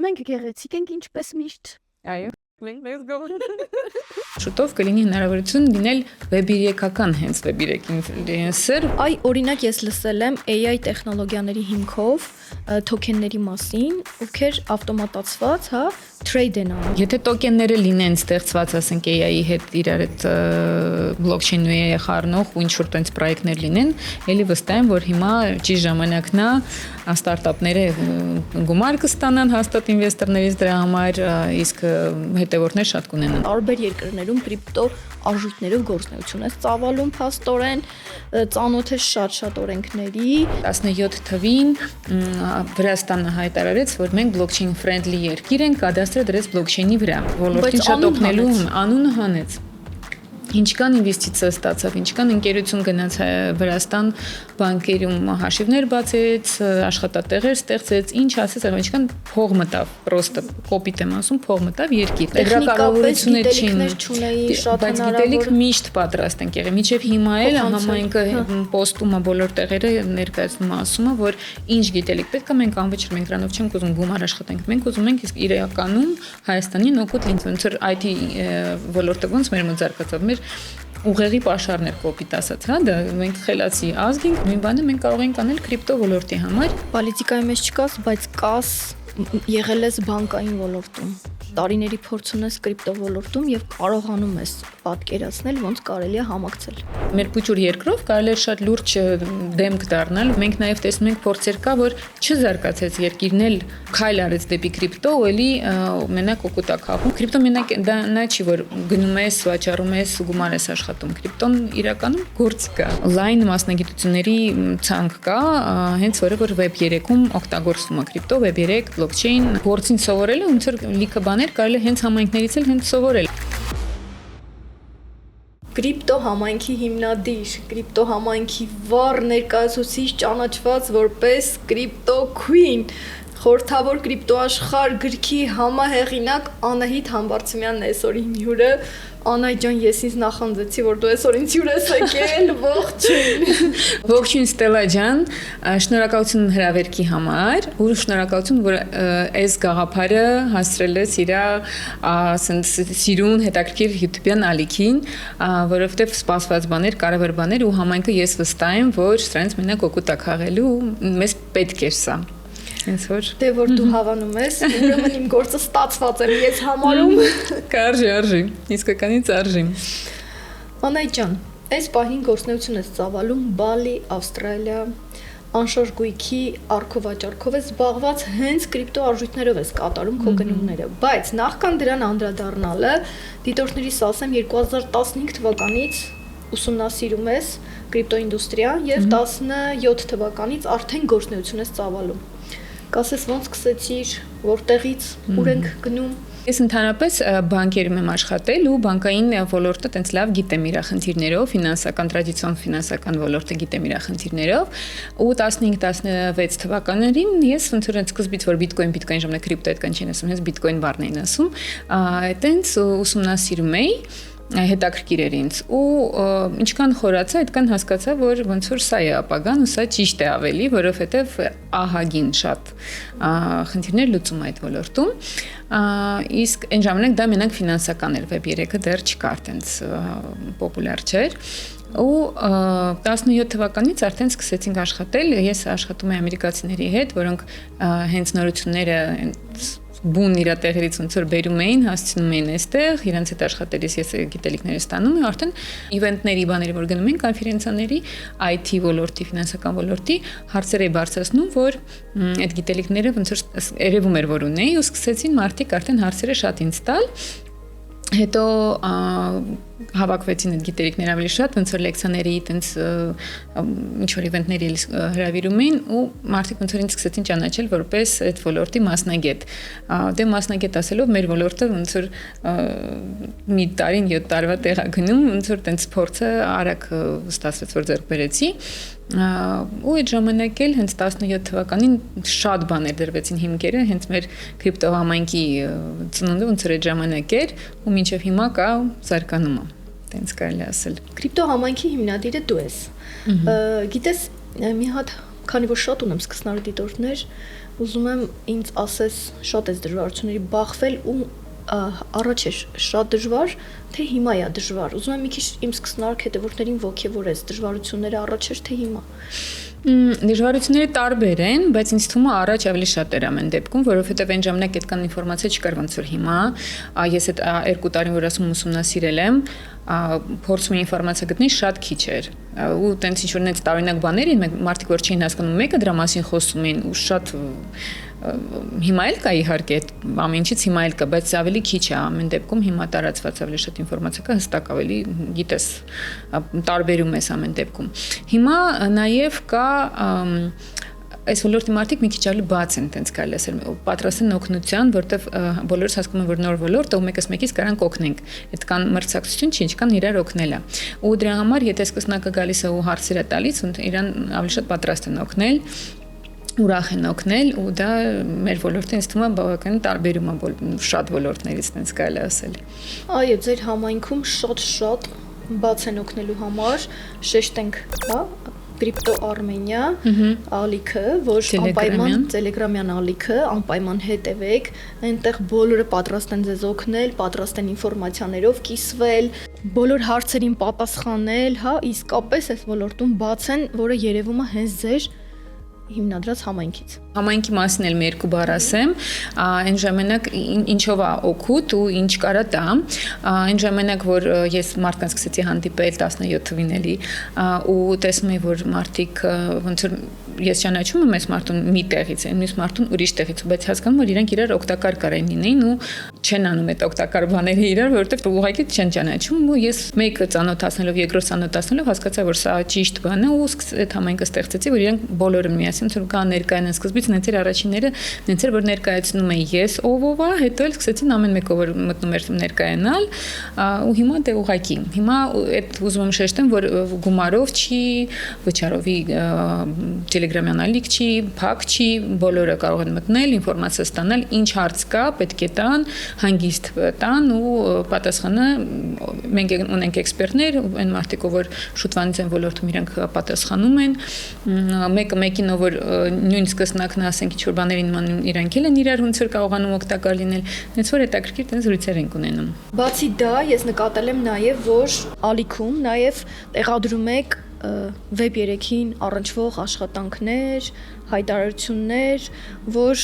մենք գեղեցիկ ենք ինչպես միշտ։ Այո, let's go. Շուտով կլինի հնարավորություն լինել Web3-ական հենց Web3 ինֆլուենսեր։ Այ օրինակ ես լսել եմ AI տեխնոլոգիաների հիմքով թոքենների մասին, ովքեր ավտոմատացված, trade են անում։ Եթե տոկենները լինեն ստեղծված, ասենք AI-ի հետ իրար այդ blockchain-ու AI խառնող ու ինչ-որ տենց պրոյեկտներ լինեն, ելի վստահ եմ, որ հիմա ճիշտ ժամանակն է ստարտափները գումար կստանան հաստատ ինվեստորներից դրա համար, իսկ հետևորդներ շատ կունենան։ Տարբեր երկրներում կրիպտո արժույթներով գործունեություն է ծավալում փաստորեն, ծանոթ է շատ օրենքների։ 17 թվին Վրաստանը հայտարարեց, որ մենք blockchain friendly երկիր ենք, կադաստրը դրեց blockchain-ի վրա։ Ոլորտին շատ օգնելու անունը հանեց։ Ինչքան ինվեստիցիա ստացավ, ինչքան ընկերություն գնաց Վրաստան, բանկերում հաշիվներ բացեց, աշխատատեղեր ստեղծեց, ինչ ասես, ինչքան փող մտավ, պրոստը կոպիտ եմ ասում, փող մտավ երկիր։ Տեխնիկապես գիտելիքներ չունեի, շատ բայց գիտելիք միշտ պատրաստ են եղել։ Մինչև հիմա էլ համայնքը պոստում է բոլոր տեղերը ներկայացնում ասում է, որ ինչ գիտելիք պետք է մենք անվճար, մենք դրանով չենք ուզում գումար աշխատենք, մենք ուզում ենք իսկ իրականում Հայաստանին օգուտ լինի, ոնց որ IT ոլորտը ոնց մեր մոտ զարգացավ, ուղեղի պաշարներ կոպիտ ասած, դա մենք խելացի ազգ ենք, նույն բանը մենք կարող ենք անել կրիպտո ոլորտի համար։ Պոլիտիկայի մեջ չկաս, բայց կաս եղել ես բանկային ոլորտում։ Տարիների փորձ ունես կրիպտո ոլորտում եւ կարողանում ես պատկերացնել ոնց կարելի է համակցել։ Մեր փուչուր երկրով կարելի է շատ լուրջ դեմք դառնալ։ Մենք նաեւ տեսնում ենք փորձեր կա, որ չզարգացեց երկիրն էլ քայլ արեց դեպի կրիպտո, ու էլի մենակ օգուտա քաղում։ Կրիպտո մենակ դա նա չի, որ գնում ես, վաճառում ես, գումար ես աշխատում։ Կրիպտոն իրականում գործ կա։ Լայն մասնագիտությունների ցանկ կա, հենց որ Web 3-ում օգտագործվում է կրիպտո, Web 3, blockchain, գործին սովորելը ոնց որ լիքը բաներ կարելի է հենց համայնքներից էլ հենց սովորել։ Կրիպտո համայնքի հիմնադիր, կրիպտո համայնքի վառ ներկայացուցիչ ճանաչված որպես Crypto Queen, խորհրդավոր կրիպտո աշխարհ գրքի համահեղինակ Անահիտ Համբարձումյանն է այսօր իմ հյուրը։ Անահիտ ջան, ես ինձ նախանձեցի, որ դու այսօր ինձ հյուր ես եկել, ողջույն։ Ողջույն Ստելա ջան, շնորհակալություն հրավերքի համար, ու շնորհակալություն, որ այս գաղափարը հասցրել ես իր ասենց սիրուն հետաքրքիր YouTube-յան ալիքին, որովհետև սպասված բաներ, կարևոր բաներ ու համայնքը ես վստահ եմ, որ սրանից մենակ օգուտ է քաղելու, մեզ պետք է սա։ Դե որ դու հավանում ես, ուրեմն իմ գործը ստացված եմ ես համարում։ Կարժի, իսկականից արժի։ Անահիտ ջան, այս պահին գործունեություն ես ծավալում Բալի, Ավստրալիա, անշարժ գույքի առքովաճառքով ես զբաղված, հենց կրիպտո արժույթներով ես կատարում քո գնումները, բայց նախքան դրան անդրադառնալը, դիտորդներիս ասեմ 2015 թվականից ուսումնասիրում ես կրիպտո ինդուստրիան եւ 17 թվականից արդեն գործունեություն ես ծավալում։ Կասես ոնց սկսեցիր, որտեղից, ուր ենք գնում։ Ես ընդհանրապես բանկերում եմ աշխատել ու բանկային ոլորտը տենց լավ գիտեմ իր խնդիրներով, ֆինանսական տրադիցիոն ֆինանսական ոլորտը գիտեմ իր խնդիրներով ու 15-16 թվականներին ես ոնց որ սկզբից որ բիտկոին ժամանակ կրիպտո այդքան չեն ասում, հենց բիտկոին բառն էին ասում, այտենց ուսումնասիրում էի հետաքրքիր էր ինձ ու ինչքան խորացա, այդքան հասկացա, որ ոնց որ սա է ապագան ու սա ճիշտ է ավելի, որովհետև ահագին շատ խնդիրներ լուծում այդ ոլորտում, իսկ այն ժամանակ դա մենակ ֆինանսական էր, Web 3-ը դեռ չկար, տենց պոպուլյար չէր ու 17 թվականից արդեն սկսեցինք աշխատել, ես աշխատում եմ ամերիկացիների հետ, որոնք հենց նորությունները բուն իր տեղերից ոնց որ բերում էին, հասցնում էին այստեղ, իրենց հետ աշխատելիս ես գիտելիքները ստանում եմ, արդեն իվենտների բաների որ գնում են, կոնֆերենցիաների, IT ոլորտի, ֆինանսական ոլորտի հարցեր էի բարձրացնում, որ այդ գիտելիքները ոնց որ երևում էր որ ունեի ու սկսեցին մարդիկ արդեն հարցերը շատ ինձ տալ, հետո հավաքվեցին այդ գիտելիքները ավելի շատ, ոնց որ լեկցիաների, տենց ինչ որ իվենտների հրավիրում էին ու մարդիկ ոնց որ ինձ սկսեցին ճանաչել որպես այդ ոլորտի մասնագետ։ Դե մասնագետ ասելով մեր ոլորտը ոնց որ մի տարին 7 տարվա տեղ է գնում, ոնց որ տենց փորձը արագ ստացվեց որ ձեռք բերեցի։ Ու այդ ժամանակ էլ հենց 17 թվականին շատ բաներ դրվեցին հիմքերը, հենց մեր կրիպտո համայնքի ծնունդը ոնց որ այդ ժամանակ էր ու մինչև հիմա կա զարգանում է, տենց կարելի ասել։ Կրիպտո համայնքի հիմնադիրը դու ես։ Գիտես, մի հատ, քանի որ շատ ունեմ սկսնար դիտորդներ, ուզում եմ ինձ ասես շատ էս դժվարությունների բախվել ու առաջ էր շատ դժվար, թե հիմա է դժվար։ Ուզում եմ մի քիչ իմ սկսնարկ հետևորդներին ողջևորես, դժվարությունները առաջ էր, թե հիմա։ Դժվարությունները տարբեր են, բայց ինձ թվում է առաջ ավելի շատ էր ամեն դեպքում, որովհետև այն ժամանակ այդքան ինֆորմացիա չկար ոնց որ հիմա։ Ես այդ 2 տարին որ ասում ուսումնասիրել եմ, փորձում եմ ինֆորմացիա գտնել շատ քիչ էր։ Ու տենց ինչ որ նենց տարօրինակ բաներ էին, մարդիկ որ չէին հասկանում, մեկը դրա մասին խոսում էին ու շատ հիմա էլ կա իհարկե ամեն ինչից հիմա էլ կա, բայց ավելի քիչ է ամեն դեպքում հիմա տարածված ավելի շատ ինֆորմացիա կա, հստակ ավելի գիտես տարբերում ես ամեն դեպքում։ Հիմա նաև կա այս ոլորտի մարդիկ մի քիչ ավելի բաց են, տենց կարելի ասել, պատրաստ են օգնության, որտեվ բոլորս հասկանում են, որ նոր ոլորտ է ու մեկս մեկից կարանք օգնենք։ Այդքան մրցակցություն չի, ինչքան իրար օգնելա։ Ու դրա համար եթե սկսնակը գալիս է ու հարցեր է տալիս, իրան ավելի շատ պատրաստ են օգնել, ուրախ են օգնել ու դա մեր ոլորտը ինձ թվում է բավականին տարբերում է շատ ոլորտներից, տենց կարելի ասել։ Այո, ձեր համայնքում շատ բաց են օգնելու համար, շեշտենք, հա, Crypto Armenia ալիքը, որ անպայման Telegram-յան ալիքը, անպայման հետևեք, այնտեղ բոլորը պատրաստ են ձեզ օգնել, պատրաստ են ինֆորմացիաներով կիսվել, բոլոր հարցերին պատասխանել, հա, իսկապես այս ոլորտում բաց են, որը երևում է հենց ձեր հիմնադրած համայնքից։ Համայնքի մասին էլ մի երկու բառ ասեմ, այն ժամանակ ինչով է օգուտ ու ինչ կարա տա, այն ժամանակ որ ես մարդկանց սկսեցի հանդիպել 17 թվին էլի ու տեսնում եմ որ մարդիկ ոնց որ ես ճանաչում եմ այս մարդուն մի տեղից, մյուս մարդուն ուրիշ տեղից, բայց հասկանում որ իրենք իրար օգտակար կարեն լինեին ու չեն անում այդ օգտակար բաները իրար, որովհետև ուղղակի չեն ճանաչում ու ես մեկը ծանոթացնելով, երկրորդ ծանոթացնելով հասկացա որ սա ճիշտ բան է ու այդ համայնքը ստեղծեցի, որ իրենք բոլորը միասին որ կան ներկայանան սկզբից նենց էր առաջինները, նենց էր որ ներկայացնում էի ես ով է, հետո էլ սկսեցին ամեն մեկը որ մտնում էր ներկայանալ ու հիմա դե ուղղակի։ Հիմա այդ ուզում եմ շեշտեմ, որ գումարով չի, վճարովի Telegram-յան ալիք չի, փակ չի, բոլորը կարող են մտնել, ինֆորմացիա ստանալ, ինչ հարց կա, պետք է տան, հանգիստ տան ու պատասխանը մենք ունենք էքսպերտներ, այն մարդիկ որ շուտվանից են ոլորտում իրենք պատասխանում են, մեկը մեկինով որ նույն սկսնակն ասենք ինչ որ բաներին մանուն իրանք էլ են իրար ոնց որ կարողանում օգտակար լինել, հենց որ հետաքրքիր տենց զրույցեր ենք ունենում։ Բացի դա, ես նկատել եմ նաև որ ալիքում նաև տեղադրում եք Web 3-ին առնչվող աշխատանքներ, հայտարարություններ, որ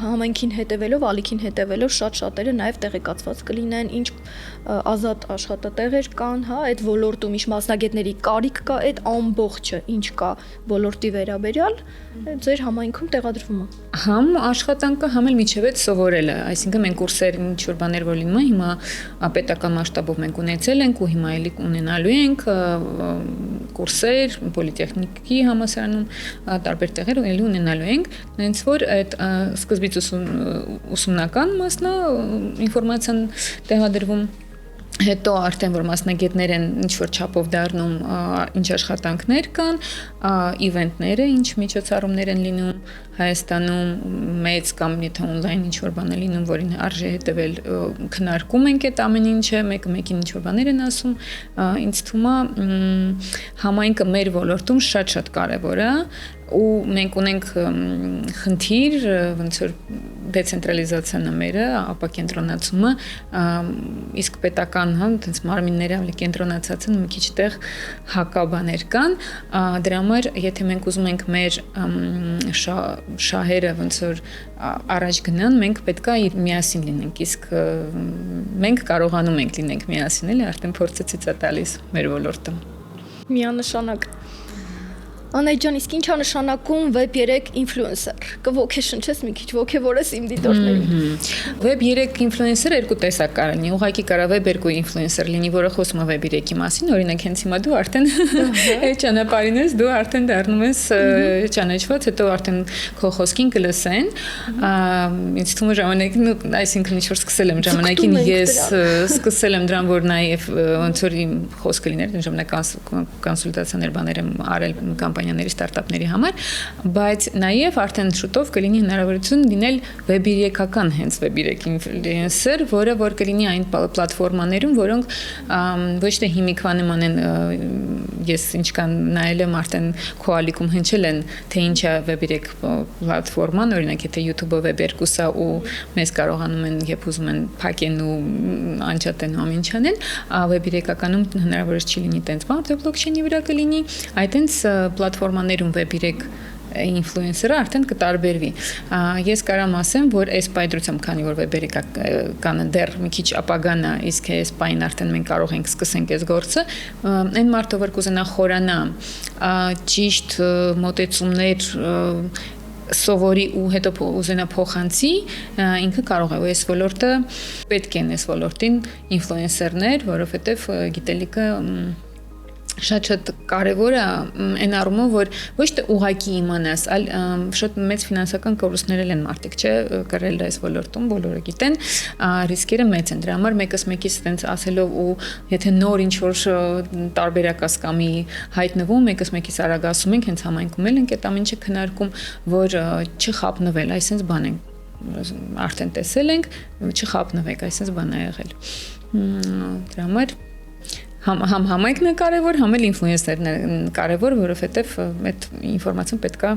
համայնքին հետևելով, ալիքին հետևելով շատ-շատերը նաև տեղեկացված կլինեն, ինչ ազատ աշխատատեղեր կան, հա, այդ ոլորտում ինչ մասնագետների կարիք կա, այդ ամբողջը ինչ կա ոլորտի վերաբերյալ, ձեր համայնքում տեղադրվում է։ Համ աշխատանքը, համ էլ միջև այդ սովորելը, այսինքն մենք կուրսեր ինչ որ բաներ որ լինում է, հիմա պետական մասշտաբով մենք ունեցել ենք ու հիմա էլի ունենալու ենք կուրսեր, պոլիտեխնիկի համալսարանում տարբեր տեղեր էլի ունենալու ենք, հենց որ այդ սկզբից ուսումնական մասնա ինֆորմացիան տեղադրվում հետո արդեն որ մասնագետներ են ինչ որ չափով դառնում, ինչ աշխատանքներ կան, իվենտները, ինչ միջոցառումներ են լինում Հայաստանում մեծ կամ եթե on-line ինչ որ բան է լինում, որին արժե հետևել, քննարկում ենք այդ ամեն ինչը, մեկը մեկին ինչ որ բաներ են ասում, ինձ թվում է համայնքը մեր ոլորտում շատ կարևոր է ու մենք ունենք խնդիր, ոնց որ դեցենտրալիզացիան է մերը, ապակենտրոնացումը, իսկ պետական, հա, այդպես մարմինները ավելի կենտրոնացած են, մի քիչ տեղ հակաբաներ կան, դրա համար եթե մենք ուզում ենք մեր շահերը ոնց որ առաջ գնան, մենք պետք է միասին լինենք, իսկ մենք կարողանում ենք լինենք միասին, էլի արդեն փորձը ցույց է տալիս մեր ոլորտը։ Միանշանակ։ Անահիտ ջան, իսկ ի՞նչ է նշանակում Web 3 influencer։ Կողքեշնչես մի քիչ, ողջևորես իմ դիտորդներին։ Web 3 influencer երկու տեսակ կար լինի, ուղղակի կարա Web 2 influencer լինի, որը խոսում է Web 3-ի մասին, օրինակ հենց հիմա դու արդեն այդ ճանապարհին ես, դու արդեն դառնում ես ճանաչված, հետո արդեն քո խոսքին կլսեն։ Ինձ թվում է ժամանակին, այսինքն ինչ որ սկսել եմ ժամանակին ես սկսել եմ դրան, որ նաև ոնց որ իմ խոսքը լիներ, ժամանակ կոնսուլտացիաներ բաներ եմ արել կամպանիա կոմպանիաների, ստարտափների համար, բայց նաև արդեն շուտով կլինի հնարավորություն լինել Web3-ական հենց Web3 ինֆլուենսեր, որը որ կլինի այն պլատֆորմաներում, որոնք ոչ թե հիմիկվա նման են, ես ինչքան նայել եմ արդեն քոալիկում հնչել են, թե ինչ է Web3 պլատֆորման, օրինակ եթե YouTube-ը Web2-ա ու մեզ կարողանում են, երբ ուզում են փակեն ու անջատեն ամեն ինչ անեն, Web3-ականում հնարավոր չի լինի տենց բան, թե բլոկչեյնի վրա կլինի, այդտենց պլատֆորմաներում Web3 ինֆլուենսերը արդեն կտարբերվի։ Ես կարամ ասեմ, որ այս պայդրությամբ, քանի որ Web3-ականը դեռ մի քիչ ապագան է, իսկ այս պայն արդեն մենք կարող ենք սկսենք այս գործը, այն մարդը որ կուզենա խորանա ճիշտ մոտեցումներ սովորի ու հետո ուզենա փոխանցի, ինքը կարող է, ու այս ոլորտը պետք են այս ոլորտին ինֆլուենսերներ, որովհետև գիտելիքը շատ կարևոր է այն առումով, որ ոչ թե ուղակի իմանաս, այլ շատ մեծ ֆինանսական կորուստներ են մարդիկ, չէ, կրել այս ոլորտում, բոլորը գիտեն, ռիսկերը մեծ են։ Դրա համար մեկս մեկից տենց ասելով ու եթե նոր ինչ-որ տարբերակաս կամի հայտնվում, մեկս մեկից արագ ասում ենք, հենց համայնքում էլ ենք այդ ամեն ինչը քննարկում, որ չխափնվել, այսինքն բան են արդեն տեսել ենք, չխափնվեք, այսինքն բան է եղել։ Դրա համար համ համայնքն է կարևոր, համ էլ ինֆլուենսերն է կարևոր, որովհետև այդ ինֆորմացիան պետքա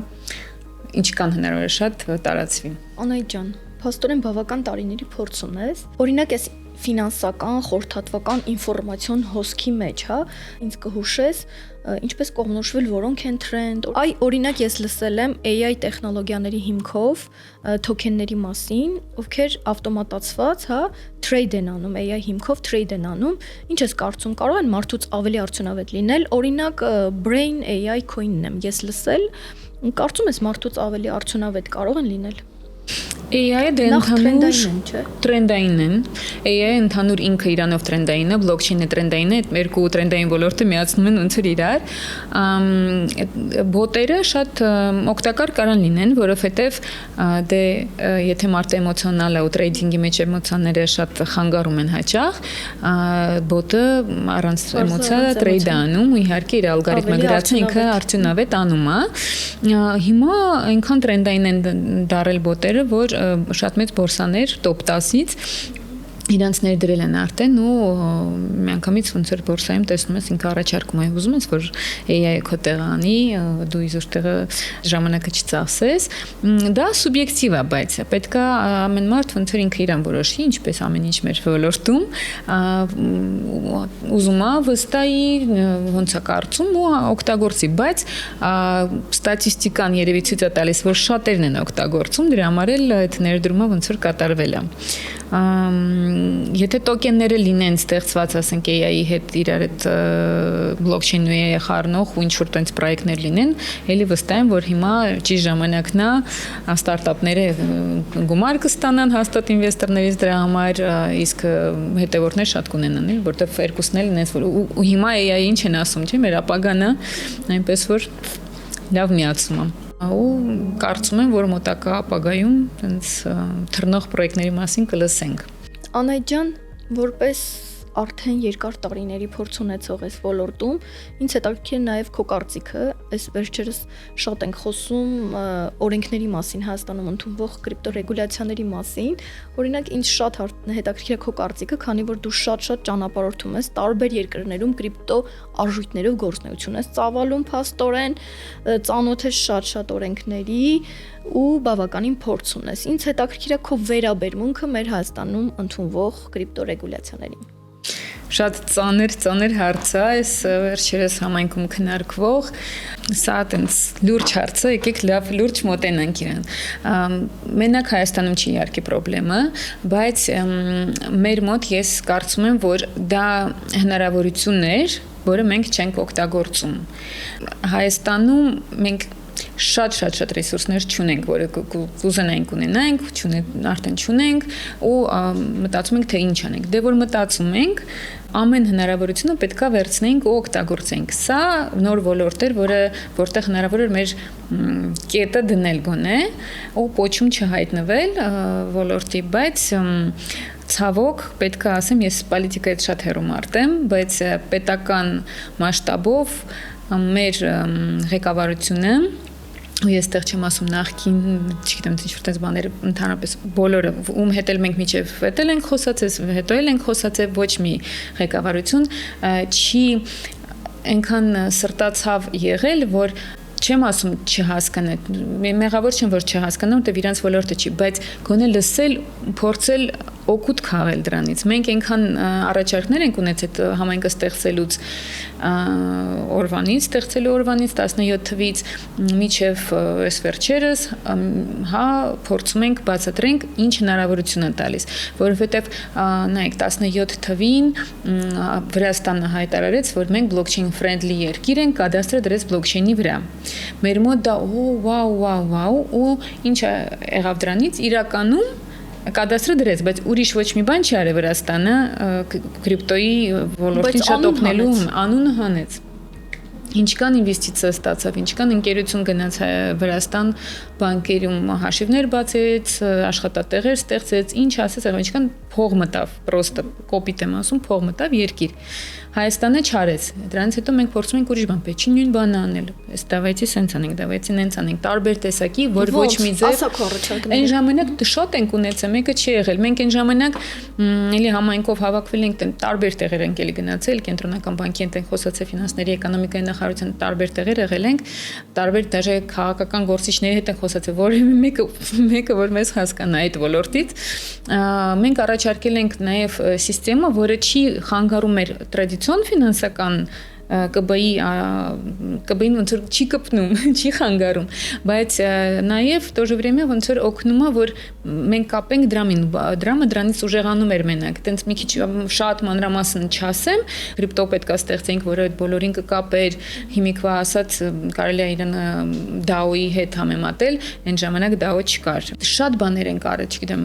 ինչքան հնարավոր է շատ տարածվի։ Անահիտ ջան, փաստորեն բավական տարիների փորձ ունես։ Օրինակ էս ֆինանսական, խորհրդատվական ինֆորմացիոն հոսքի մեջ, հա, ինձ կհուշես, ինչպես կողմնորոշվել, որոնք են թրենդ։ Այ օրինակ ես լսել եմ AI տեխնոլոգիաների հիմքով թոքենների մասին, ովքեր ավտոմատացված, հա, trade են անում, AI հիմքով trade են անում։ Ինչ ես կարծում, կարող են մարդուց ավելի արդյունավետ լինել։ Օրինակ Brain AI coin-ն եմ ես լսել, կարծում ես մարդուց ավելի արդյունավետ կարող են լինել։ AI-ը դե ընդհանուր տրենդային են։ AI-ը ընդհանուր ինքը իրանով տրենդային է, բլոկչեյնը տրենդային է, այդ երկու տրենդային ոլորտը միացնում են ոնց որ իրար։ Բոտերը շատ օգտակար կարան լինեն, որովհետև դե եթե մարդը էմոցիոնալ է ու տրեյդինգի մեջ էմոցիաները շատ խանգարում են հաճախ, բոտը առանց էմոցիա տրեյդ է անում ու իհարկե իր ալգորիթմը գրած ինքը արդյունավետ անում է։ Հիմա այնքան տրենդային են դարել բոտերը, որ շատ մեծ բորսաներ top 10-ից իրանց ներդրել են արդեն ու միանգամից ոնց որ բորսայում տեսնում ես ինքը առաջարկում է ուզում ես որ AI-ը քո տեղը անի դու իզուր տեղը ժամանակը չծախսես դա սուբյեկտիվ է բայց պետքա ամեն մարդ ոնց որ ինքը իրան որոշի ինչպես ամեն ինչ մեր ոլորտում ուզում է վստահի ոնց է կարծում ու օգտագործի բայց ստատիստիկան երևի ցույց է տալիս որ շատերն են օգտագործում դրա համար էլ այդ ներդրումը ոնց որ կատարվել է Եթե տոկենները լինեն ստեղծված, ասենք AI-ի հետ իրար այդ բլոկչեյնի AI-ը խառնող ու ինչ-որ տենց պրոյեկտներ լինեն, էլի վստահ եմ, որ հիմա ճիշտ ժամանակն է ստարտափները գումար կստանան հաստատ ինվեստորներից դրա համար, իսկ հետևորդներ շատ կունենան, որտեղ երկուսն էլ ինձ որ ու հիմա AI-ը ինչ են ասում, չէ՞, մեր ապագան է, այնպես որ լավ միացում է ու կարծում եմ, որ մոտակա ապագայում այնց թռնող պրոյեկտների մասին կլսենք։ Անահիտ ջան, որպես արդեն երկար տարիների փորձ ունեցող այս ոլորտում, ինձ հետաքրքիր նաև քո կարծիքը, այս վերջերս շատ ենք խոսում օրենքների մասին, Հայաստանում ընդունվող կրիպտոռեգուլյացիաների մասին, օրինակ ինձ շատ հետաքրքիր է քո կարծիքը, քանի որ դու շատ ճանապարհորդում ես տարբեր երկրներում կրիպտո արժույթներով գործունեություն ես ծավալում փաստորեն, ծանոթ ես շատ օրենքների ու բավականին փորձ ունես։ Ինձ հետաքրքիր է քո վերաբերմունքը մեր Հայաստանում ընդունվող կրիպտոռեգուլյացիաներին։ Շատ ծանր հարց է, այս վերջերս համայնքում քննարկվող, սա տենց լուրջ հարց է, եկեք լավ լուրջ մոտենանք իրան։ Մենակ Հայաստանում չի իհարկե խնդրեմը, բայց մեր մոտ ես կարծում եմ, որ դա հնարավորություն էր, որը մենք չենք օգտագործում։ Հայաստանում մենք շատ ռեսուրսներ չունենք, որը կուզենայինք ունենանք, արդեն չունենք ու մտածում ենք թե ինչ անենք։ Դե որ մտածում ենք, ամեն հնարավորությունը պետքա վերցնենք ու օգտագործենք։ Սա նոր ոլորտ էր, որտեղ հնարավոր էր մեր կետը դնել գոնե ու պոչում չհայտնվել ոլորտի, բայց ցավոք պետք է ասեմ, ես պոլիտիկայից շատ հեռու մարդ եմ, բայց պետական մասշտաբով մեր ղեկավարությունը ու ես այդտեղ չեմ ասում նախքին, չգիտեմ, ինչ-որ տես բաներ ընդհանրապես բոլորը ում հետ էլ մենք միջև հետել ենք խոսացել, հետո էլ ենք խոսացել, ոչ մի ղեկավարություն չի այնքան սրտացավ եղել, որ չեմ ասում չհասկանալ, մեղավոր չեմ որ չհասկանամ, որտեղ իրանց ոլորտը չի, բայց գոնե լսել, փորձել օգուտ քաղել դրանից։ Մենք այնքան առաջարկներ ենք ունեցել համայնքը ստեղծելուց օրվանից, ստեղծելու օրվանից 17 թվից մինչև այս վերջերս, հա, փորձում ենք բացատրենք ինչ հնարավորություն է տալիս, որովհետև նայեք 17 թվին Վրաստանը հայտարարեց, որ մենք blockchain friendly երկիր ենք, կադաստրը դրեց blockchain-ի վրա։ Մեր մոտ դա վաու ու ինչ եղավ դրանից իրականում կադաստրը դրեց, բայց ուրիշ ոչ մի բան չի արել Վրաստանը կրիպտոյի ոլորտին շատ օգնելու անունը հանեց։ Ինչքան ինվեստիցիա ստացավ, ինչքան ընկերություն գնաց Վրաստան բանկերում հաշիվներ բացեց, աշխատատեղեր ստեղծեց, ինչ ասես, ինչքան փող մտավ, պրոստը կոպիտ եմ ասում, փող մտավ երկիր։ Հայաստանը չարեց։ Դրանից հետո մենք փորձում ենք ուրիշ բան, պետք չի նույն բանը անել։ Այս դավայցի սենց անենք, դավայցի նենց անենք, տարբեր տեսակի, որ ոչ մի ձև։ Այն ժամանակ շատ ենք ունեցել, մեկը չի եղել։ Մենք այն ժամանակ էլի համայնքով հավաքվել ենք, տարբեր տեղեր ենք էլի գնացել, կենտրոնական բանկի հետ ենք խոսացել, ֆինանսների էկոնոմիկայի նախարարության տարբեր տեղեր եղել ենք, տարբեր դաժե քաղաքական գործիչների հետ ենք խոսացել, որևէ մեկը որ մեզ հասկանա այդ ոլորտից։ Մենք առաջարկել ենք նաև համակարգ, որը չի խանգարում մեր տրադիցիոն ֆինանսական ԿԲ-ին ոնց որ չի կպնում, չի խանգարում, բայց նաև в то же время ոնց որ օգնում է, որ մենք կապենք դրամին, դրամը դրանից ուժեղանում էր մենակ, տենց մի քիչ շատ մանրամասն չասեմ, կրիպտո պետք է ստեղծենք, որը այդ բոլորին կկապեր, հիմիկվա ասած կարելի է իրեն DAO-ի հետ համեմատել, այն ժամանակ DAO չկար։ Շատ բաներ են արել, չգիտեմ,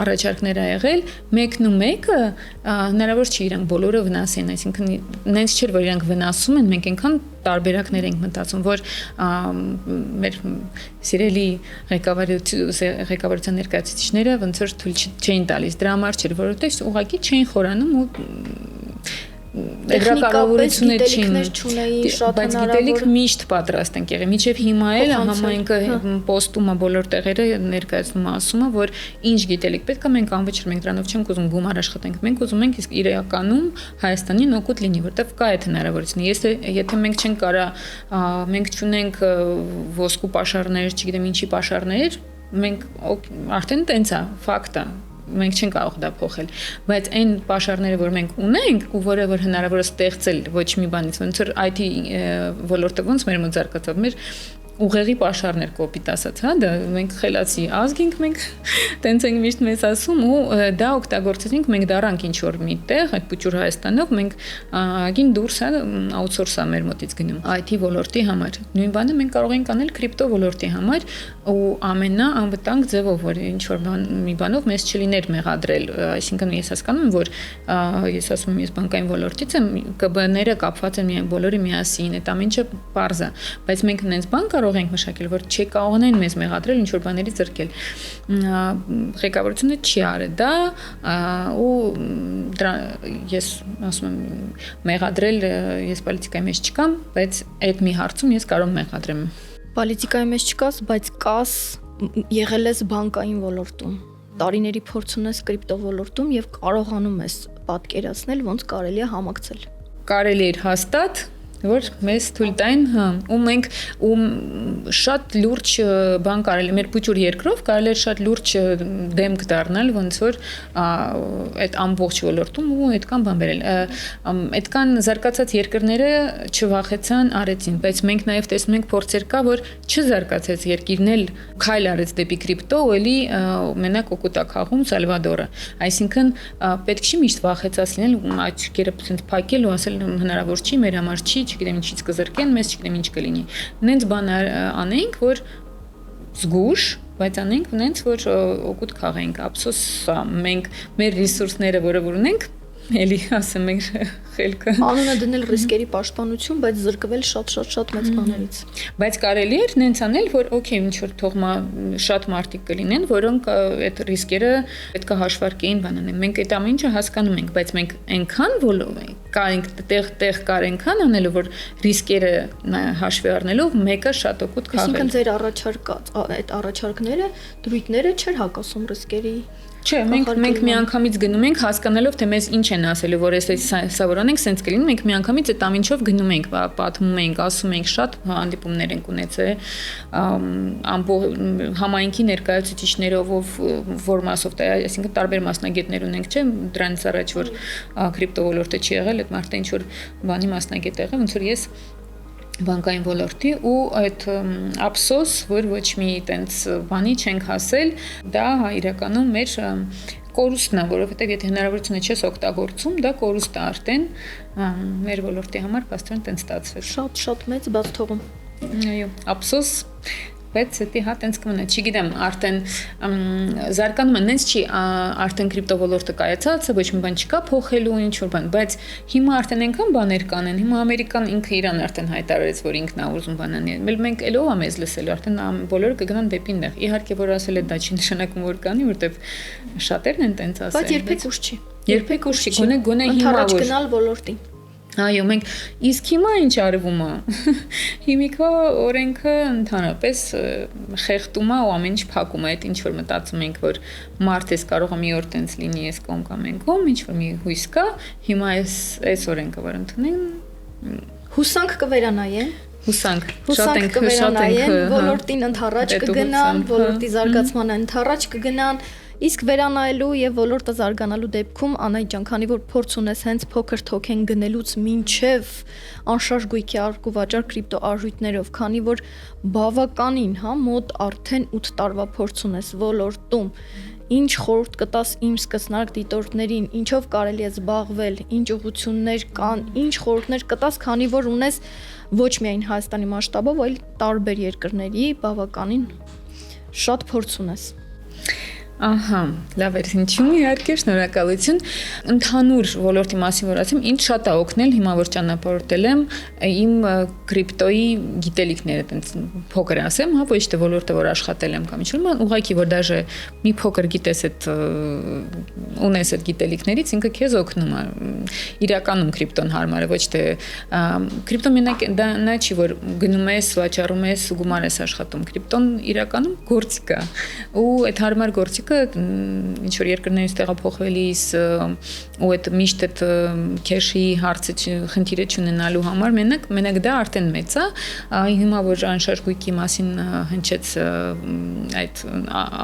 առաջարկներ ա եղել, մեկն ու մեկը հնարավոր չի իրանք բոլորը վնասեն, այսինքն նենց չէր, որ իրանք վնասում են, մենք այնքան տարբերակներ ենք մտածում, որ մեր սիրելի ղեկավարության ներկայացուցիչները ոնց որ թույլ չէին տալիս, դրա համար չէր, որովհետև ուղղակի չէին խորանում ու Տեխնիկապես գիտելիքներ չունեին, շատ բայց գիտելիք միշտ պատրաստ ենք եղել։ Մինչև հիմա էլ համայնքը պոստում է բոլոր տեղերը ներկայացնում է, ասում է, որ ինչ գիտելիք պետք է մենք անվճար մենք դրանով չենք ուզում գումար աշխատենք, մենք ուզում ենք իսկ իրականում Հայաստանին օգուտ լինի, որտեվ կա այդ հնարավորությունը։ Եթե մենք չենք կարա, մենք չունենք ոսկու պաշարներ, չգիտեմ ինչի պաշարներ, մենք արդեն տենց է, ֆակտ է։ Մենք չենք կարող դա փոխել, բայց այն պաշարները, որ մենք ունենք ու որը որ հնարավոր է ստեղծել ոչ մի բանից, ոնց որ IT ոլորտը ոնց մեր մոտ զարգացավ, մեր ուղեղի պաշարներ կոպիտ ասած, հա, դա մենք խելացի ազգ ենք, մենք տենց ենք միշտ մեզ ասում ու դա օգտագործեցինք, մենք դառանք ինչ որ մի տեղ, այդ փուճուր Հայաստանով մենք ագին դուրս է աութսորսա մեր մոտից գնում IT ոլորտի համար։ Նույն բանը մենք կարող ենք անել կրիպտո ոլորտի համար ու ամենաանվտանգ ձևով, որ ինչ որ մի բանով մեզ չլիներ մեղադրել, այսինքն ես հասկանում եմ, որ ես ասում եմ, ես բանկային ոլորտից եմ, ԿԲ-ները կապված են միայն բոլորը միասին, այդ ամենը պարզ է, բայց մենք նենց բան կարող ենք մշակել, որ չի կարողանային մեզ մեղադրել, ինչ որ բաների զրկել։ Ղեկավարությունը չի արել դա ու դրա ես ասում եմ մեղադրել ես պոլիտիկայի մեջ չկամ, բայց այդ մի հարցում ես կարող մեղադրեմ։ Պոլիտիկայի մեջ չկաս, բայց կաս եղել ես բանկային ոլորտում։ Տարիների փորձ ունես կրիպտո ոլորտում եւ կարողանում ես պատկերացնել ոնց կարելի է համակցել։ Կարելի էր հաստատ որ մեզ թույլ տային, հա, ու մենք շատ լուրջ բան կարելի մեր փուճուր երկրով կարելի էր շատ լուրջ դեմք դառնալ, ոնց որ այդ ամբողջ ոլորտում ու այդքան բան բերել։ Այդքան զարգացած երկրները չվախեցան, արեցին, բայց մենք նաև տեսնում ենք փորձեր կա, որ չզարգացած երկիրն էլ քայլ արեց դեպի կրիպտո, ու էլի մենակ օգուտա քաղում Սալվադորը։ Այսինքն պետք չի միշտ վախեցած լինել, աչքերը ցենց փակել ու ասել հնարավոր չի, մեր համար չի, չգիտեմ ինչից կզրկեն, մեզ չգիտեմ ինչ կլինի։ Նենց բան անենք, որ զգուշ, բայց անենք նենց, որ օգուտ քաղենք։ Ափսոս մենք մեր ռեսուրսները, որը որ ունենք, էլի ասեմ մեր խելքը։ Անունը դնել ռիսկերի պաշտպանություն, բայց զրկվել շատ մեծ բաներից։ Բայց կարելի էր նենց անել, որ օքեյ, ինչ որ թող շատ մարդիկ կլինեն, որոնք այդ ռիսկերը պետք է հաշվարկեին բանանեն։ Մենք այդ ամեն ինչը հասկանում ենք, բայց մենք այնքան կարենք տեղ կար այնքան անելու, որ ռիսկերը հաշվի առնելով մեկը շատ օգուտ քաղել։ Այսինքն ձեր առաջարկած այդ առաջարկները, դրույթները չէր հակասում ռիսկերի։ Չէ, մենք միանգամից գնում ենք հասկանալով թե մեզ ինչ են ասելու, որ սա որ անենք, սենց կլինի, մենք միանգամից այդ ամենով գնում ենք, պատմում ենք, ասում ենք, շատ հանդիպումներ ենք ունեցել, համայնքի ներկայացուցիչներով, որ մասով, այսինքն տարբեր մասնագետներ ունենք, չէ, դրանից առաջ որ կրիպտո ոլորտը չի եղել, այդ մարդը ինչ որ բանի մասնագետ եղել, ոնց որ ես բանկային ոլորտի ու այդ ափսոս, որ ոչ մի տենց բանի չենք հասել, դա իրականում մեր կորուստն է, որովհետև եթե հնարավորությունը չես օգտագործում, դա կորուստ է արդեն մեր ոլորտի համար, բացարձակ տենց ստացվեց։ Շատ մեծ բաց թողում։ Այո, ափսոս բայց դա հա տենց կմնա, չգիտեմ, արդեն զարգանում են, նենց չի, արդեն կրիպտո ոլորտը կայացած է, ոչ մի բան չկա փոխելու, ինչ որ բան, բայց հիմա արդեն այնքան բաներ կանեն, հիմա Ամերիկան ինքը իրան արդեն հայտարարեց, որ ինքն է ուզում բանանի, մենք ելով է մեզ լսելու, արդեն բոլորը կգնան դեպի նեղ։ Իհարկե, որ ասել է դա չի նշանակում, որ կանի, որտեվ շատերն են տենց ասել։ Բայց երբեք ուշ չի։ Երբեք ուշ չի, գոնե հիմա որ գնալ ոլորտին։ Այո, մենք իսկ հիմա ինչ արվում է։ Հիմիկվա օրենքը ընդհանրապես խեղդում է ու ամեն ինչ փակում է, այդ ինչ որ մտածում ենք, որ մարդես կարող է մի օր տենց լինի, այս կողմ կամ այն կողմ, ինչ որ մի հույս կա, հիմա այս օրենքը որ ընդունեն, հուսանք կվերանայեն։ Հուսանք կվերանայեն, ոլորտին ընդառաջ կգնան, ոլորտի զարգացմանը ընդառաջ կգնան։ Իսկ վերանայելու եւ ոլորտը զարգանալու դեպքում Անահիտ ջան, քանի որ փորձ ունես հենց փոքր թոքեն գնելուց մինչեւ անշարժ գույքի արկու վաճառ կրիպտո արժույթներով, քանի որ բավականին, հա, մոտ արդեն 8 տարվա փորձ ունես ոլորտում, ինչ խորհուրդ կտաս իմ սկսնակ դիտորդներին, ինչով կարելի է զբաղվել, ինչ ուղղություններ կան, ինչ խորհուրդներ կտաս, քանի որ ունես ոչ միայն Հայաստանի մասշտաբով, այլ տարբեր երկրների բավականին շատ փորձ ունես։ Ահա, լավ է, ինչու՞ իհարկե շնորհակալություն։ Ընդհանուր ոլորտի մասին որ ասեմ, ինձ շատ է օգնել հիմա որ ճանապարհորդել եմ իմ կրիպտոյի գիտելիքները, տենց փոքր ասեմ, հա, ոչ թե ոլորտը որ աշխատել եմ կամ ինչ-որ, ուղղակի որ դաժե մի փոքր գիտես այդ ունես այդ գիտելիքներից, ինքը քեզ օգնում է։ Իրականում կրիպտոն հարմար է, ոչ թե կրիպտոն մենակ նա չի որ գնում ես, վաճառում ես ու գումար ես աշխատում։ Կրիպտոն իրականում գործիք է։ Ու այդ հարմար գործիք ինչ որ երկրներից տեղափոխվելիս ու այդ միշտ այդ քեշի հարցը խնդիրը չունենալու համար մենակ դա արդեն մեծ է հիմա որ անշարժ գույքի մասին հնչեց այդ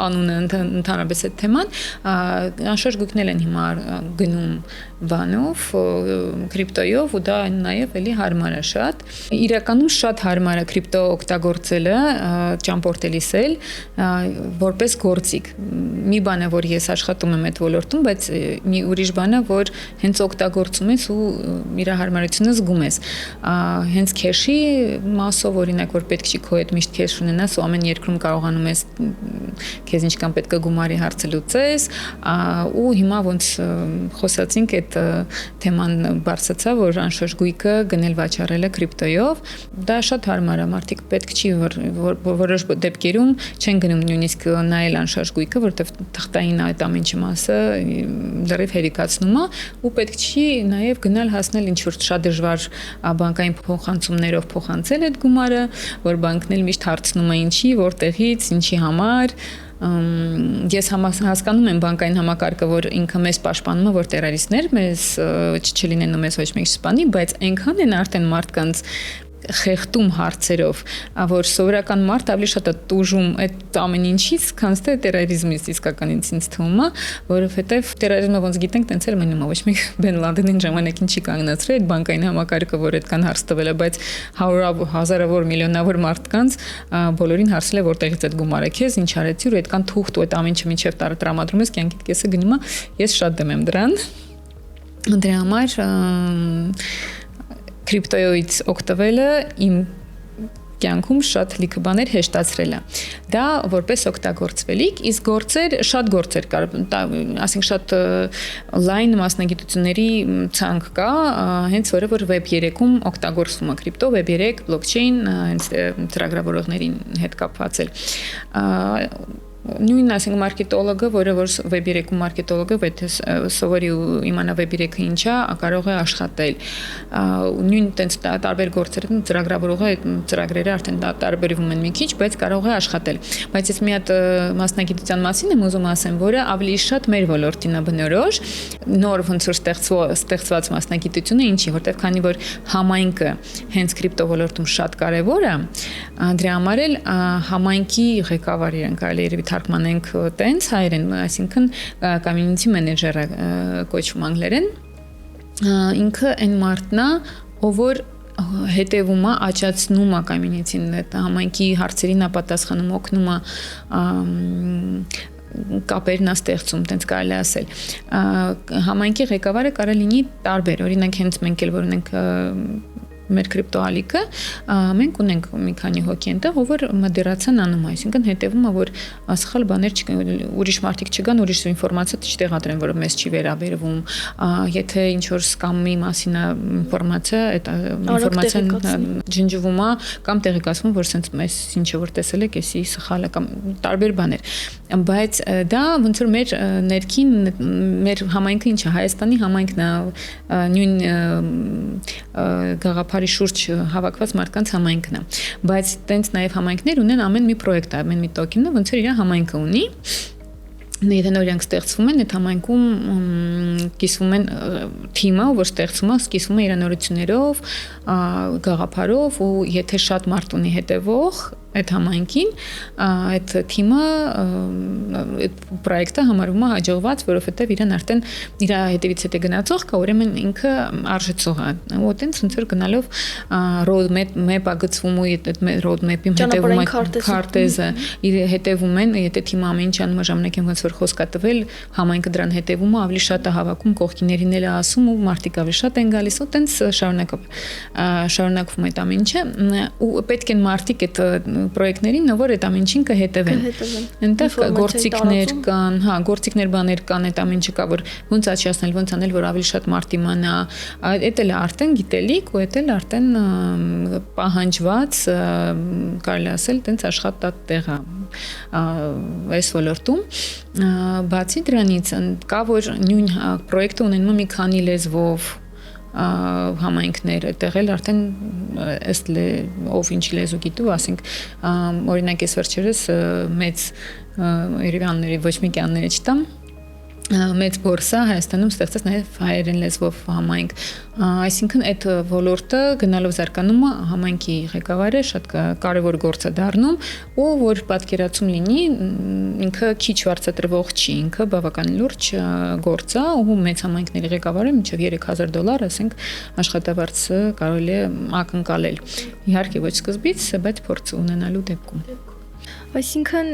անունը ընդհանրապես այդ թեման անշարժ գույքն են հիմա գնում բանով կրիպտոյով ու դա նաև էլի հարմար է շատ իրականում շատ հարմար է կրիպտո օգտագործելը ճամփորդելիս էլ որպես գործիք մի բան է որ ես աշխատում եմ այդ ոլորտում, բայց մի ուրիշ բան է որ հենց օգտագործում ես ու իր հարմարությունը զգում ես։ Հենց քեշի մասով օրինակ որ պետք չի քո այդ միշտ քեշ ունենաս ու ամեն երկրում կարողանում ես քեզ ինչքան պետք է գումարի հարցը լուծես ու հիմա ոնց խոսացինք այդ թեման բարձրացա որ անշարժ գույքը գնել վաճառելը կրիպտոյով դա շատ հարմար է մարդիկ պետք չի որ որոշ դեպքերում չեն գնում նույնիսկ նայել անշարժ գույքը որտեվ թղթային այդ ամենի մասը լրիվ հերիկացնում է ու պետք չի նաև գնալ հասնել ինչ որ շատ դժվար բանկային փոխանցումներով փոխանցել այդ գումարը որ բանկն էլ միշտ հարցնում է ինչի որտեղից ինչի համար ես հասկանում եմ բանկային համակարգը որ ինքը մեզ պաշտպանում է որ տերորիստներ մեզ չլինեն ու մեզ ոչ մեկ չսպանի բայց այնքան են արդեն մարդկանց խեղդում հարցերով, որ սովորական մարդ ավելի շատ է տուժում այդ ամեն ինչից, քան թե տերորիզմից իսկական ինձ թվում է, որովհետև տերորիզմը ոնց գիտենք, տենց էլ մնում է, ոչ մեկ Բեն Լադենին ժամանակին չի կանգնացրել այդ բանկային համակարգը, որ այդքան հարց տվել է, բայց հազարավոր միլիոնավոր մարդկանց բոլորին հարցել է որտեղից այդ գումարը քեզ, ինչ արեցի, ու այդքան թուղթ ու այդ ամեն ինչը մինչև տրամադրում ես, կյանքիդ կեսը գնում է, ես շատ դեմ եմ դրան։ Դրա համար կրիպտոյից օգտվելը իմ կյանքում շատ լիքը բաներ հեշտացրել է։ Դա որպես օգտագործվելիք, իսկ շատ գործեր կար, ասենք շատ լայն մասնագիտությունների ցանկ կա, հենց որը որ Web 3-ում օգտագործվում է կրիպտո, Web 3, blockchain, հենց ծրագրավորողներին հետ կապված է։ Նույն ասենք մարքետոլոգը, որը որ Web 3-ում մարքետոլոգը, եթե սովորի ու իմանա Web 3-ը ինչ է, կարող է աշխատել։ Նույն տենց տարբեր գործեր, ծրագրավորողը ծրագրերը արդեն տարբերվում են մի քիչ, բայց կարող է աշխատել։ Բայց ես մի հատ մասնագիտության մասին եմ ուզում ասեմ, որը ավելի շատ մեր ոլորտին է բնորոշ, նոր ոնց որ ստեղծված մասնագիտությունը, ինչի, որտեղ քանի որ համայնքը հենց կրիպտո ոլորտում շատ կարևոր է, դրա համար էլ համայնքի ղեկավար իրեն կարելի է թարգմանենք տենց հայերեն, այսինքն community manager-ը կոչվում անգլերեն, ինքը այն մարդն է, ով որ հետևում է, աճացնում է community-ն, համայնքի օրենքներին ապատասխանում, օգնում է կապերն ստեղծում, տենց կարելի ասել։ Համայնքի ղեկավարը կարող լինի տարբեր, օրինակ հենց մենք էլ որ ունենք մեր կրիպտոալիքը, մենք ունենք մի քանի հոգի այնտեղ, ով որ մոդերացիան անում է, այսինքն հետևում է, որ սխալ բաներ չկան, ուրիշ մարդիկ չգան, ուրիշ ինֆորմացիա չտեղադրեն, որը մեզ չի վերաբերվում, եթե ինչ որ սկամի մասին է ինֆորմացիա, այդ ինֆորմացիան ջնջվում է կամ տեղեկացվում, որ sense մեզ ինչը որ տեսել եք, էսի սխալ է կամ տարբեր բաներ, բայց դա ոնց որ մեր ներքին մեր համայնքը ինչ է, Հայաստանի համայնքն է, նույն գաղափարի շուրջ հավաքված մարդկանց համայնքն է, բայց տենց նաև համայնքներ ունեն ամեն մի պրոյեկտ, ամեն մի տոկենը ոնց որ իր համայնքը ունի, եթե նորենք ստեղծվում են, այդ համայնքում կիսվում են թիմը, որ ստեղծում է, կիսվում է իր նորություններով, գաղափարով ու եթե շատ մարդ ունի հետևող այդ համայնքին, այդ թիմը այդ պրոյեկտը համարվում է հաջողված, որովհետև իրեն արդեն իր հետևից հետ է գնացող կա, ուրեմն ինքը արժեցող է։ Ու այդտենց ոնց որ գնալով roadmap-ը գծվում ու այդ roadmap-ի հետևում է քարտեզը, իր հետևում են, եթե թիմը ամեն ինչ անում է ժամանակին ոնց որ խոսք է տվել, համայնքը դրան հետևում է, ավելի շատ է հավաքում, կողքիներին էլ ասում ու մարդիկ ավելի շատ են գալիս, ու այդտենց շարունակվում այդ ամեն ինչը ու պետք են մարդիկ այդ պրոյեկտներին, որ այդ ամեն ինչին կհետևեն։ Այնտեղ գործիքներ կան, հա, գործիքներ բաներ կան, այդ ամեն ինչը կա, որ ոնց աճացնել, ոնց անել, որ ավելի շատ մարդ իմանա։ Այդ էլ է արդեն գիտելիք ու այդ էլ արդեն պահանջված, կարելի ասել, տենց աշխատատեղ է այս ոլորտում։ Բացի դրանից կա, որ նույն պրոյեկտը ունենում մի քանի լեզվով համայնքներ, այդտեղ էլ արդեն ըստ ով ինչ լեզու գիտու, ասենք օրինակ ես վերջերս մեծ երևանների ոչ մի կյանները չտամ, մեծ բորսա Հայաստանում ստեղծած նաև հայերեն լեզվով համայնք, այսինքն այդ ոլորտը գնալով զարգանում է, համայնքի ղեկավարը շատ կարևոր գործ է դառնում ու որ պատկերացում լինի, ինքը քիչ վարձատրվող չի, ինքը բավականին լուրջ գործ է ու մեծ համայնքների ղեկավարը մինչև $3000, ասենք աշխատավարձը կարելի է ակնկալել։ Իհարկե ոչ սկզբից, բայց փորձ ունենալու դեպքում։ Այսինքն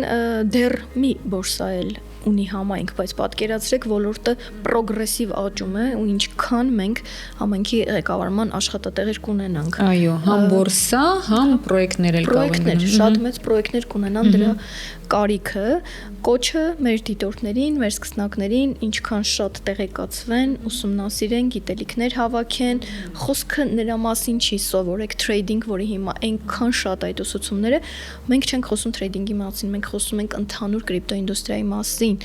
դեռ մի բորսա էլ ունի համայնք, բայց պատկերացրեք ոլորտը պրոգրեսիվ աճում է ու ինչքան մենք համայնքի ղեկավարման աշխատատեղեր կունենանք։ Այո, համ բորսա, համ պրոյեկտներ էլ կան, շատ մեծ պրոյեկտներ կունենան դրա կարիքը, կոչը մեր դիտորդներին, մեր սկսնակներին ինչքան շատ տեղեկացվեն, ուսումնասիրեն, գիտելիքներ հավաքեն, խոսքը նրա մասին չի, սովորեք թրեյդինգ, որի հիմա այնքան շատ այդ ուսուցումները, մենք չենք խոսում թրեյդինգի մասին, մենք խոսում ենք ընդհանուր կրիպտո ինդուստրիայի մասին,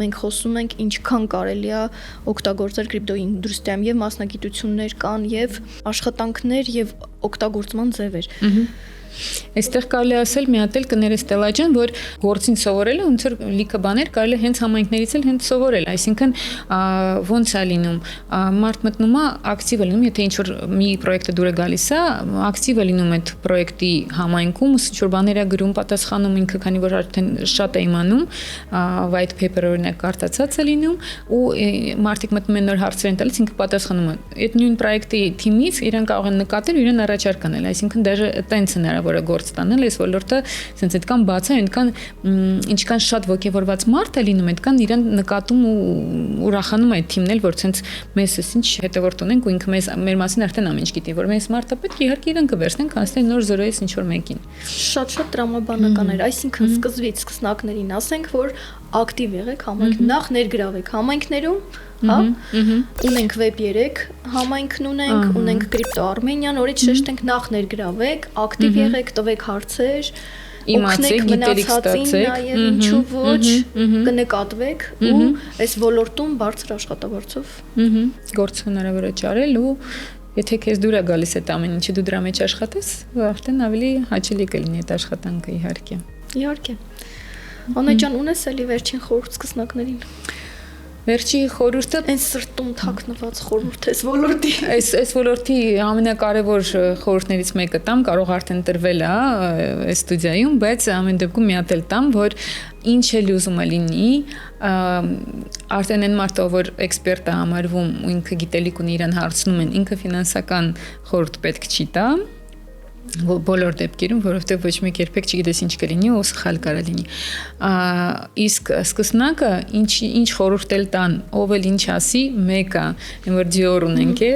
մենք խոսում ենք ինչքան կարելի է օգտագործել կրիպտո ինդուստրիայում եւ մասնագիտություններ կան եւ աշխատանքներ եւ օգտագործման ձևեր։ Այստեղ կարելի ասել մի հատ էլ կներես Ստելա ջան, որ գործին սովորելը ոնց որ լիքը բաներ կարելի հենց համայնքներից էլ հենց սովորել, այսինքն ոնց է լինում, մարդ մտնում է ակտիվ է լինում, եթե ինչ որ մի պրոյեկտը դուր է գալիս է, ակտիվ է լինում այդ պրոյեկտի համայնքում, ինչ որ բաներ է գրում, պատասխանում ինքը, քանի որ արդեն շատ է իմանում, white paper օրինակ կարդացած է լինում ու մարդիկ մտնում են նոր հարցեր են տալիս, ինքը պատասխանում է։ Այդ նույն պրոյեկտի թիմից իրեն կարող են նկատել ու իրեն առաջարկ անել, այսինքն դեռ տենց հնարավոր հնարավոր է գործ տանել, այս ոլորտը ասենց այդքան բաց է, այնքան ինչքան շատ ոգևորված մարդ է լինում, այդքան իրեն նկատում ու ուրախանում է այդ թիմն էլ, որ ասենց մեզ ինչ հետևորդ ունենք ու ինքը մեր մասին արդեն ամեն ինչ գիտի, որ մեզ մարդը պետք է իհարկե իրեն կվերցնենք, անցնել նոր զորոյից ինչ որ մեկին։ Շատ տրամաբանական էր, այսինքն սկզբից սկսնակներին ասենք, որ ակտիվ եղեք համայնք, նախ ներգրավեք համայնքներում, հա, ունենք Web 3 համայնքն ունենք Crypto Armenian, օրից շեշտենք նախ ներգրավեք, ակտիվ եղեք, տվեք հարցեր, իմացեք, գիտելիք ստացեք, նաև ինչու ոչ, կնկատվեք ու այս ոլորտում բարձր աշխատավարձով գործ հնարավոր է ճարել ու եթե քեզ դուր է գալիս այդ ամեն ինչը դու դրա մեջ աշխատես, արդեն ավելի հաճելի կլինի այդ աշխատանքը իհարկե։ Իհարկե։ Աննա ջան, ունես էլի վերջին խորհուրդ սկսնակներին։ Վերջի խորհուրդը այն սրտում թաքնված խորհուրդ է ոլորտի։ Այս ոլորտի ամենակարևոր խորհուրդներից մեկը տամ, կարող արդեն տրվել է այս ստուդիայում, բայց ամեն դեպքում մի հատ էլ տամ, որ ինչ էլ ուզում է լինի, արդեն այն մարդը, որ էքսպերտ է համարվում ու ինքը գիտելիք ունի, իրան հարցնում են, ինքը ֆինանսական խորհուրդ պետք չի տա բոլոր դեպքերում, որովհետև ոչ մեկ երբեք չգիտես ինչ կլինի ու սխալ կարող լինի։ Իսկ սկսնակը ինչ խորհուրդ էլ տան, ով էլ ինչ ասի, մեկը, որ Dior ունենք է,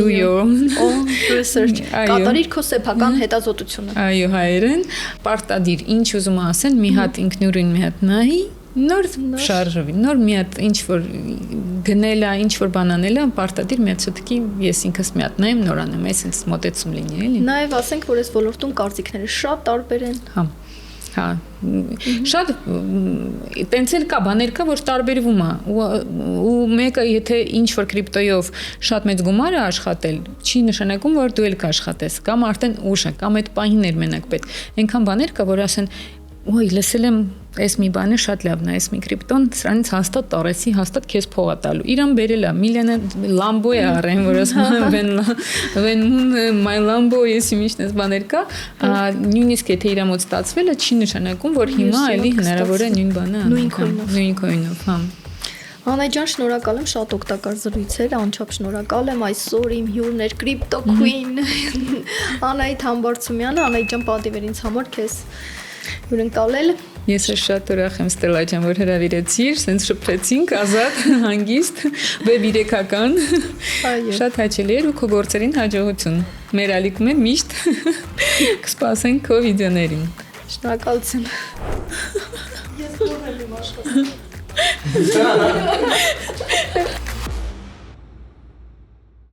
do your own research, կատարիր քո սեփական հետազոտությունը։ Այո, հայերեն, պարտադիր ինչ ուզում ասեն, մի հատ ինքնուրույն մի հատ նայի, նոր շարժվի, նոր մի հատ ինչ որ գնելա, ինչ որ բան անելա, պարտադիր մի հատ ցտկի ես ինքս մի հատ նայեմ, նոր անեմ, այսինքն մոտեցում լինի, էլի։ Նաև ասենք, որ այս ոլորտում կարծիքները շատ տարբեր են։ Հա, շատ տենց էլ կա բաներ կա, որ տարբերվում է ու մեկը եթե ինչ որ կրիպտոյով շատ մեծ գումար է աշխատել, չի նշանակում, որ դու էլ կաշխատես, կամ արդեն ուշ է, կամ այդ պահին էր մենակ պետք։ Այնքան բաներ կա, որ ասեն Ոյ, լսել եմ, այս մի բանը շատ լավն է, այս մի կրիպտոն, սրանից հաստատ տարեցի, հաստատ քեզ փող է տալու։ Իրան բերել է, միլիոնը Lambo է առեն, որ ասում են when my Lambo, ես ինչ էս բաներ կա, նույնիսկ եթե իր մոտ ստացվել է, չի նշանակում, որ հիմա էլի հնարավոր է նույն բանը անել։ Նույն կոինով, հա։ Աննա ջան, շնորհակալ եմ, շատ օգտակար զրույց էր, անչափ շնորհակալ եմ այսօր իմ հյուրն էր Crypto Queen Անահիտ Համբարձումյանը, Անահիտ ջան, պատիվ էր ինձ համար քեզ հյուրընկալել։ Ես շատ ուրախ եմ Ստելլա ջան, որ հրավիրեցիր, սենց շփվեցինք, ազատ, հանգիստ, Web 3-ական։ Այո։ Շատ հաճելի էր ու քո գործերին հաջողություն։ Մեր ալիքում է միշտ կսպասենք քո վիդեոներին։ Շնորհակալություն։ Ես ողել եմ աշխատել։